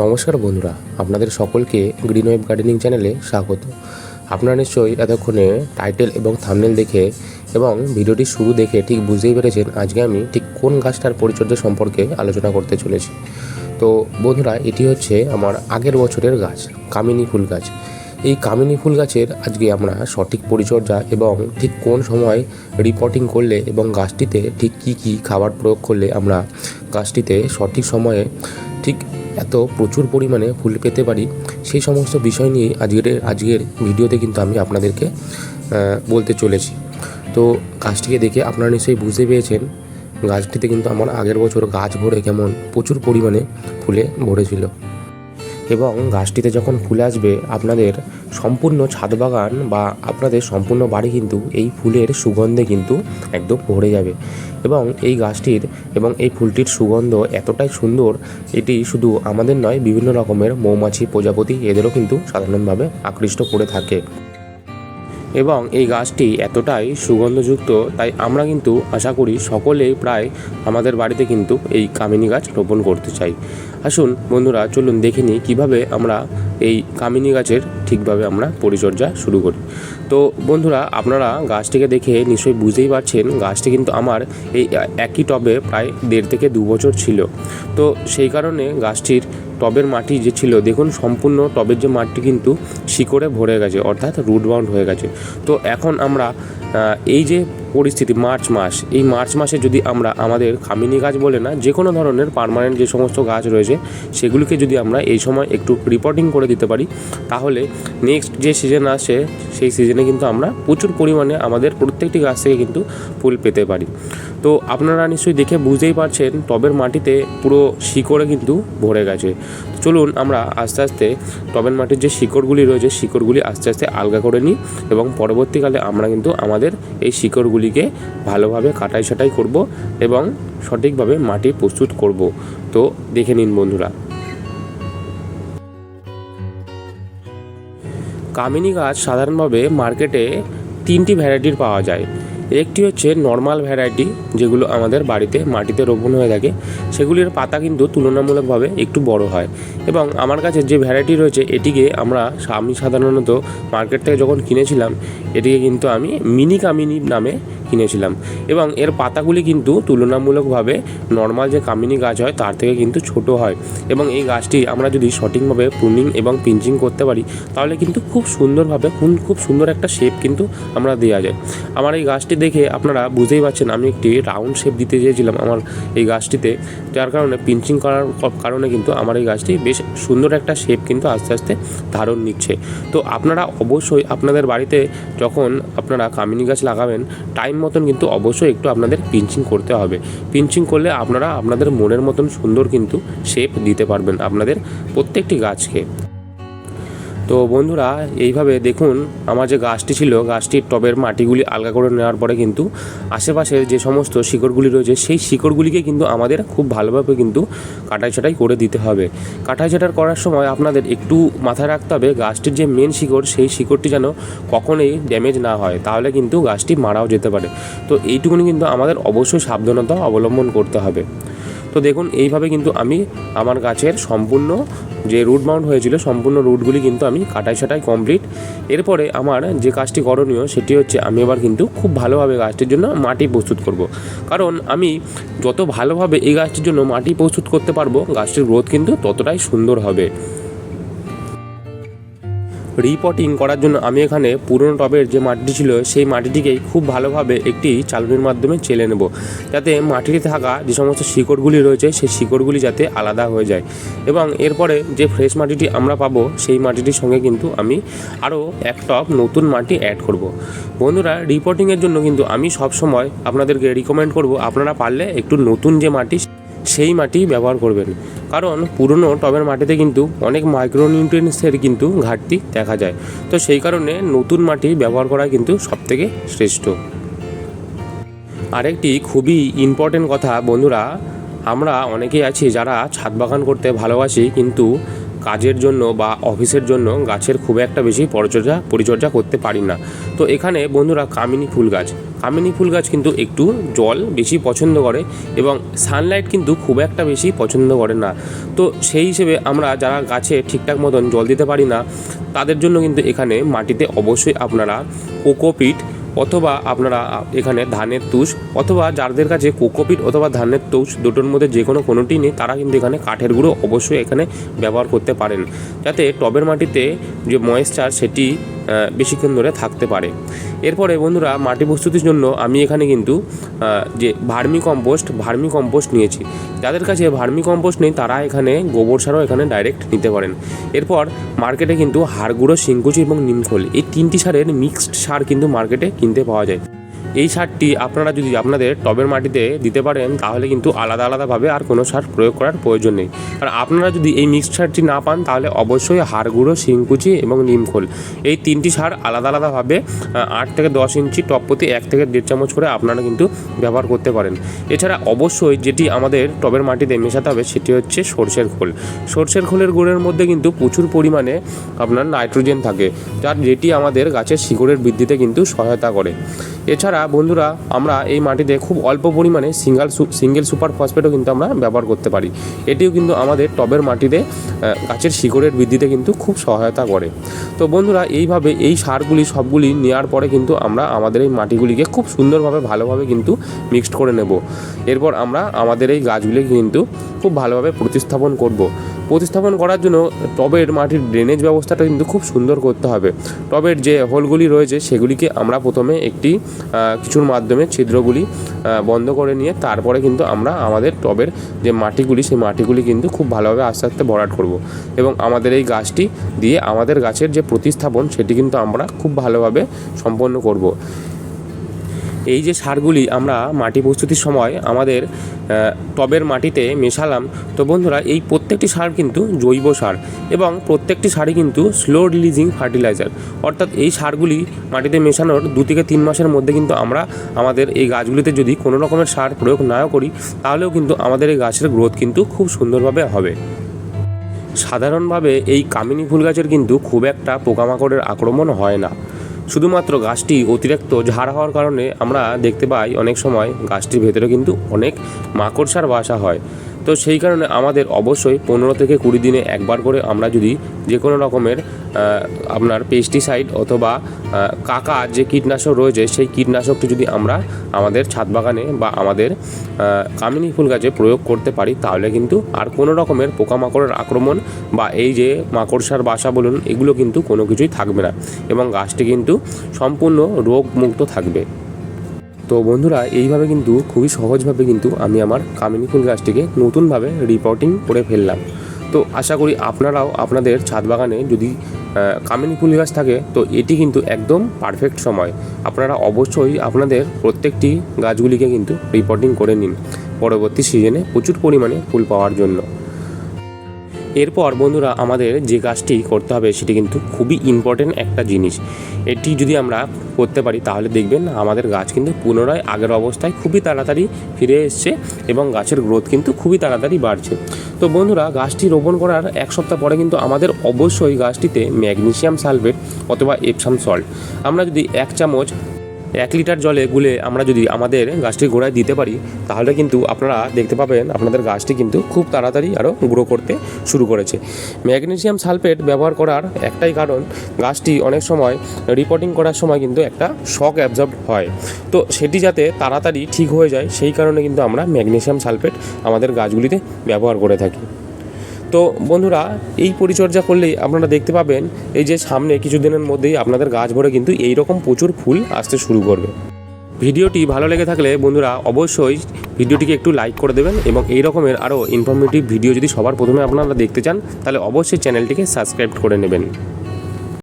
নমস্কার বন্ধুরা, আপনাদের সকলকে গ্রিন ওয়েব গার্ডেনিং চ্যানেলে স্বাগত। আপনারা নিশ্চয়ই এতক্ষণে টাইটেল এবং থাম্বনেল দেখে এবং ভিডিওটির শুরু দেখে ঠিক বুঝতেই পেরেছেন আজকে আমি ঠিক কোন গাছটার পরিচর্যা সম্পর্কে আলোচনা করতে চলেছি। তো বন্ধুরা, এটি হচ্ছে আমার আগের বছরের গাছ, কামিনী ফুল গাছ। এই কামিনী ফুল গাছের আজকে আমরা সঠিক পরিচর্যা এবং ঠিক কোন সময় রিপোর্টিং করলে এবং গাছটিতে ঠিক কী খাবার প্রয়োগ করলে আমরা গাছটিতে সঠিক সময়ে ঠিক এত প্রচুর পরিমাণে ফুল পেতে পারি, সেই সমস্ত বিষয় নিয়ে আজকের ভিডিওতে কিন্তু আমি আপনাদেরকে বলতে চলেছি। তো গাছটিকে দেখে আপনারা নিশ্চয়ই বুঝতে পেরেছেন গাছটিতে কিন্তু আমার আগের বছর গাছ ভরে কেমন প্রচুর পরিমাণে ফুলে ভরেছিল। এবং গাছটিতে যখন ফুল আসবে আপনাদের সম্পূর্ণ ছাদ বাগান বা আপনাদের সম্পূর্ণ বাড়ি কিন্তু এই ফুলের সুগন্ধে কিন্তু একদম ভরে যাবে। এবং এই গাছটির এবং এই ফুলটির সুগন্ধ এতটাই সুন্দর, এটি শুধু আমাদের নয়, বিভিন্ন রকমের মৌমাছি, প্রজাপতি এদেরও কিন্তু সাধারণভাবে আকৃষ্ট করে থাকে। এবং এই গাছটি এতটাই সুগন্ধযুক্ত, তাই আমরা কিন্তু আশা করি সকলেই প্রায় আমাদের বাড়িতে কিন্তু এই কামিনী গাছ রোপণ করতে চাই। আসুন বন্ধুরা, চলুন দেখে নিই কীভাবে আমরা এই কামিনী গাছের ঠিকভাবে আমরা পরিচর্যা শুরু করি। তো বন্ধুরা, আপনারা গাছটিকে দেখে নিশ্চয়ই বুঝতেই পারছেন গাছটি কিন্তু আমার এই একই টবে প্রায় 1.5 থেকে 2 বছর ছিল। তো সেই কারণে গাছটির টবের মাটি যে ছিল, দেখুন সম্পূর্ণ টবের যে মাটি কিন্তু শিকড়ে ভরে গেছে, অর্থাৎ রুট বাউন্ড হয়ে গেছে। তো এখন আমরা এই যে পরিস্থিতি এই মার্চ মাসে যদি আমরা আমাদের কামিনী গাছ বলে না, যে কোনো ধরনের পার্মানেন্ট যে সমস্ত গাছ রয়েছে সেগুলিকে যদি আমরা এই সময় একটু রিপোর্টিং করে দিতে পারি, তাহলে নেক্সট যে সিজন আসে সেই সিজনে কিন্তু আমরা প্রচুর পরিমাণে আমাদের প্রত্যেকটি গাছ থেকে কিন্তু ফুল পেতে পারি। তো আপনারা নিশ্চয়ই দেখে বুঝতেই পারছেন টবের মাটিতে পুরো শিকড়ে কিন্তু ভরে গেছে। চলুন আমরা আস্তে আস্তে টবের মাটির যে শিকড়গুলি রয়েছে শিকড়গুলি আস্তে আস্তে আলগা করে নিই এবং পরবর্তীকালে আমরা কিন্তু আমাদের এই শিকড়গুলিকে ভালোভাবে কাটাই ছাঁটাই করব এবং সঠিকভাবে মাটি প্রস্তুত করব। তো দেখে নিন বন্ধুরা। কামিনী গাছ সাধারণভাবে মার্কেটে 3টি ভ্যারাইটির পাওয়া যায়। একটি হচ্ছে নর্মাল ভ্যারাইটি, যেগুলো আমাদের বাড়িতে মাটিতে রোপণ হয়ে থাকে, সেগুলির পাতা কিন্তু তুলনামূলকভাবে একটু বড় হয়। এবং আমার কাছে যে ভ্যারাইটি রয়েছে এটিকে আমি সাধারণত মার্কেট থেকে যখন কিনেছিলাম এটিকে কিন্তু আমি মিনি কামিনী নামে কিনেছিলাম। এবং এর পাতাগুলি কিন্তু তুলনামূলকভাবে নর্মাল যে কামিনী গাছ হয় তার থেকে কিন্তু ছোট হয়। এবং এই গাছটি আমরা যদি সঠিকভাবে প্রুনিং এবং পিঞ্চিং করতে পারি তাহলে কিন্তু খুব সুন্দরভাবে খুব সুন্দর একটা শেপ কিন্তু আমরা দেওয়া যায়। আমার এই গাছটি দেখে আপনারা বুঝতেই পারছেন আমি একটি রাউন্ড শেপ দিতে চেয়েছিলাম আমার এই গাছটিতে, যার কারণে পিঞ্চিং করার কারণে কিন্তু আমার এই গাছটি বেশ সুন্দর একটা শেপ কিন্তু আস্তে আস্তে ধারণ নিচ্ছে। তো আপনারা অবশ্যই আপনাদের বাড়িতে যখন আপনারা কামিনী গাছ লাগাবেন টাইম মতন কিন্তু অবশ্যই একটু আপনাদের পিঞ্চিং করতে হবে। পিঞ্চিং করলে আপনারা আপনাদের মনের মতন সুন্দর কিন্তু শেপ দিতে পারবেন আপনাদের প্রত্যেকটি গাছকে। তো বন্ধুরা, এইভাবে দেখুন আমার যে গাছটি ছিল গাছটির টবের মাটিগুলি আলগা করে নেওয়ার পরে কিন্তু আশেপাশের যে সমস্ত শিকড়গুলি রয়েছে সেই শিকড়গুলিকে কিন্তু আমাদের খুব ভালোভাবে কিন্তু কাটাই ছাঁটাই করে দিতে হবে। কাটাই ছাঁটাই করার সময় আপনাদের একটু মাথায় রাখতে হবে গাছটির যে মেন শিকড় সেই শিকড়টি যেন কখনোই ড্যামেজ না হয়, তাহলে কিন্তু গাছটি মারাও যেতে পারে। তো এইটুকুনি কিন্তু আমাদের অবশ্যই সাবধানতা অবলম্বন করতে হবে। তো দেখুন এইভাবে কিন্তু আমি আমার গাছের সম্পূর্ণ যে রুট বাউন্ড হয়েছিল সম্পূর্ণ রুটগুলি কিন্তু আমি কাটাই ছাঁটাই কমপ্লিট। এরপরে আমার যে কাজটি করণীয় সেটি হচ্ছে আমি এবার কিন্তু খুব ভালোভাবে গাছটির জন্য মাটি প্রস্তুত করব। কারণ আমি যত ভালোভাবে এই গাছটির জন্য মাটি প্রস্তুত করতে পারবো গাছটির গ্রোথ কিন্তু ততটাই সুন্দর হবে। রিপোর্টিং করার জন্য আমি এখানে পুরনো টবের যে মাটিটি ছিল সেই মাটিটিকেই খুব ভালোভাবে একটি চালনির মাধ্যমে চেলে নেব, যাতে মাটিতে থাকা যে সমস্ত শিকড়গুলি রয়েছে সেই শিকড়গুলি যাতে আলাদা হয়ে যায়। এবং এরপরে যে ফ্রেশ মাটিটি আমরা পাবো সেই মাটিটির সঙ্গে কিন্তু আমি আরও 1 টব নতুন মাটি অ্যাড করব। বন্ধুরা, রিপোর্টিংয়ের জন্য কিন্তু আমি সবসময় আপনাদেরকে রিকমেন্ড করব আপনারা পারলে একটু নতুন যে মাটি সেই মাটি ব্যবহার করবেন, কারণ পুরনো টবের মাটিতে কিন্তু অনেক মাইক্রোনিউট্রিয়েন্টসের কিন্তু ঘাটতি দেখা যায়। তো সেই কারণে নতুন মাটি ব্যবহার করা কিন্তু সবথেকে শ্রেষ্ঠ। আরেকটি খুবই ইম্পর্টেন্ট কথা বন্ধুরা, আমরা অনেকেই আছি যারা ছাদ বাগান করতে ভালোবাসি কিন্তু কাজের জন্য বা অফিসের জন্য গাছের খুব একটা বেশি পরিচর্যা করতে পারি না। তো এখানে বন্ধুরা কামিনী ফুল গাছ কিন্তু একটু জল বেশি পছন্দ করে এবং সানলাইট কিন্তু খুব একটা বেশি পছন্দ করে না। তো সেই হিসেবে আমরা যারা গাছে ঠিকঠাক মতন জল দিতে পারি না তাদের জন্য কিন্তু এখানে মাটিতে অবশ্যই আপনারা কোকোপিট অথবা আপনারা এখানে ধানের তুষ অথবা যাদের কাছে কোকোপিট অথবা ধানের তুষ দুটোর মধ্যে যে কোনোটি নেই তারা কিন্তু এখানে কাঠের গুঁড়ো অবশ্যই এখানে ব্যবহার করতে পারেন, যাতে টবের মাটিতে যে ময়েশ্চার সেটি বেশিক্ষণ ধরে থাকতে পারে। এরপরে বন্ধুরা মাটি প্রস্তুতির জন্য আমি এখানে কিন্তু যে ভার্মি কম্পোস্ট নিয়েছি। যাদের কাছে ভার্মি কম্পোস্ট নেই তারা এখানে গোবর সারও এখানে ডাইরেক্ট নিতে পারেন। এরপর মার্কেটে কিন্তু হাড় গুঁড়ো, শিংকুচি এবং নিমখোল এই 3টি সারের মিক্সড সার কিন্তু মার্কেটে কিনতে পাওয়া যায়। এই সারটি আপনারা যদি আপনাদের টবের মাটিতে দিতে পারেন তাহলে কিন্তু আলাদাভাবে আর কোনো সার প্রয়োগ করার প্রয়োজন নেই। আর আপনারা যদি এই মিক্সড সারটি না পান তাহলে অবশ্যই হাড় গুঁড়ো, শিংকুচি এবং নিমখোল এই 3টি সার আলাদাভাবে 8 থেকে 10 ইঞ্চি টব প্রতি 1 থেকে 1.5 চামচ করে আপনারা কিন্তু ব্যবহার করতে পারেন। এছাড়া অবশ্যই যেটি আমাদের টবের মাটিতে মেশাতে হবে সেটি হচ্ছে সরষের খোলের গুঁড়ের মধ্যে কিন্তু প্রচুর পরিমাণে আপনার নাইট্রোজেন থাকে, যেটি আমাদের গাছের শিকড়ের বৃদ্ধিতে কিন্তু সহায়তা করে। এছাড়া বন্ধুরা আমরা এই মাটিতে খুব অল্প পরিমাণে সিঙ্গেল সুপার ফসফেটও কিন্তু আমরা ব্যবহার করতে পারি। এটিও কিন্তু আমাদের টবের মাটিতে গাছের শিকড়ের বৃদ্ধিতে কিন্তু খুব সহায়তা করে। তো বন্ধুরা এইভাবে এই সারগুলি সবগুলি নেওয়ার পরে কিন্তু আমরা আমাদের এই মাটিগুলিকে খুব সুন্দরভাবে ভালোভাবে কিন্তু মিক্সড করে নেব। এরপর আমরা আমাদের এই গাছগুলিকে কিন্তু খুব ভালোভাবে প্রতিস্থাপন করার জন্য টবের মাটির ড্রেনেজ ব্যবস্থাটা কিন্তু খুব সুন্দর করতে হবে। টবের যে হোলগুলি রয়েছে সেগুলিকে আমরা প্রথমে একটি কিছুর মাধ্যমে ছিদ্রগুলি বন্ধ করে নিয়ে তারপরে কিন্তু আমরা আমাদের টবের যে মাটিগুলি সেই মাটিগুলি কিন্তু খুব ভালোভাবে আস্তে আস্তে ভরাট করব এবং আমাদের এই গাছটি দিয়ে আমাদের গাছের যে প্রতিস্থাপন সেটি কিন্তু আমরা খুব ভালোভাবে সম্পন্ন করব। এই যে সারগুলি আমরা মাটি প্রস্তুতির সময় আমাদের টবের মাটিতে মেশালাম, তো বন্ধুরা এই প্রত্যেকটি সার কিন্তু জৈব সার এবং প্রত্যেকটি সারই কিন্তু স্লো রিলিজিং ফার্টিলাইজার, অর্থাৎ এই সারগুলি মাটিতে মেশানোর 2 থেকে 3 মাসের মধ্যে কিন্তু আমরা আমাদের এই গাছগুলিতে যদি কোনো রকমের সার প্রয়োগ নাও করি তাহলেও কিন্তু আমাদের এই গাছের গ্রোথ কিন্তু খুব সুন্দরভাবে হবে। সাধারণভাবে এই কামিনী ফুল গাছের কিন্তু খুব একটা পোকামাকড়ের আক্রমণ হয় না, শুধুমাত্র গাছটি অতিরিক্ত ঝাড় হওয়ার কারণে আমরা দেখতে পাই অনেক সময় গাছটির ভেতরে কিন্তু অনেক মাকড়সার বাসা হয়। তো সেই কারণে আমাদের অবশ্যই 15 থেকে 20 দিনে একবার করে আমরা যদি যে কোনো রকমের আপনার পেস্টিসাইড অথবা কাকা যে কীটনাশক রয়েছে সেই কীটনাশকটি যদি আমরা আমাদের ছাদ বাগানে বা আমাদের কামিনী ফুল গাছে প্রয়োগ করতে পারি তাহলে কিন্তু আর কোনো রকমের পোকামাকড়ের আক্রমণ বা এই যে মাকড়সার বাসা বলুন এগুলো কিন্তু কোনো কিছুই থাকবে না এবং গাছটি কিন্তু সম্পূর্ণ রোগমুক্ত থাকবে। তো বন্ধুরা এইভাবে কিন্তু খুবই সহজভাবে কিন্তু আমি আমার কামিনী ফুল গাছটিকে নতুনভাবে রিপোর্টিং করে ফেললাম। তো আশা করি আপনারাও আপনাদের ছাদ বাগানে যদি কামিনী ফুল গাছ থাকে তো এটি কিন্তু একদম পারফেক্ট সময়। আপনারা অবশ্যই আপনাদের প্রত্যেকটি গাছগুলিকে কিন্তু রিপোর্টিং করে নিন পরবর্তী সিজনে প্রচুর পরিমাণে ফুল পাওয়ার জন্য। এরপর বন্ধুরা আমাদের যে কাজটি করতে হবে সেটি কিন্তু খুবই ইম্পর্টেন্ট একটা জিনিস। এটি যদি আমরা করতে পারি তাহলে দেখবেন আমাদের গাছ কিন্তু পুনরায় আগের অবস্থায় খুবই তাড়াতাড়ি ফিরে এসছে এবং গাছের গ্রোথ কিন্তু খুবই তাড়াতাড়ি বাড়ছে। তো বন্ধুরা গাছটি রোপণ করার 1 সপ্তাহ পরে কিন্তু আমাদের অবশ্যই গাছটিতে ম্যাগনেসিয়াম সালফেট অথবা এপসাম সল্ট আমরা যদি 1 চামচ 1 লিটার জলে গুলে আমরা যদি আমাদের গাছটির গোড়ায় দিতে পারি তাহলে কিন্তু আপনারা দেখতে পাবেন আপনাদের গাছটি কিন্তু খুব তাড়াতাড়ি আরও গ্রো করতে শুরু করেছে। ম্যাগনেসিয়াম সালফেট ব্যবহার করার একটাই কারণ, গাছটি অনেক সময় রিপোর্টিং করার সময় কিন্তু একটা শক অ্যাবজর্ব হয়, তো সেটি যাতে তাড়াতাড়ি ঠিক হয়ে যায় সেই কারণে কিন্তু আমরা ম্যাগনেসিয়াম সালফেট আমাদের গাছগুলিতে ব্যবহার করে থাকি। তো বন্ধুরা এই পরিচর্যা করলেই আপনারা দেখতে পাবেন এই যে সামনে কিছুদিনের মধ্যেই আপনাদের গাছ ভরে কিন্তু এই রকম প্রচুর ফুল আসতে শুরু করবে। ভিডিওটি ভালো লেগে থাকলে বন্ধুরা অবশ্যই ভিডিওটিকে একটু লাইক করে দেবেন এবং এই রকমের আরও ইনফরমেটিভ ভিডিও যদি সবার প্রথমে আপনারা দেখতে চান তাহলে অবশ্যই চ্যানেলটিকে সাবস্ক্রাইব করে নেবেন।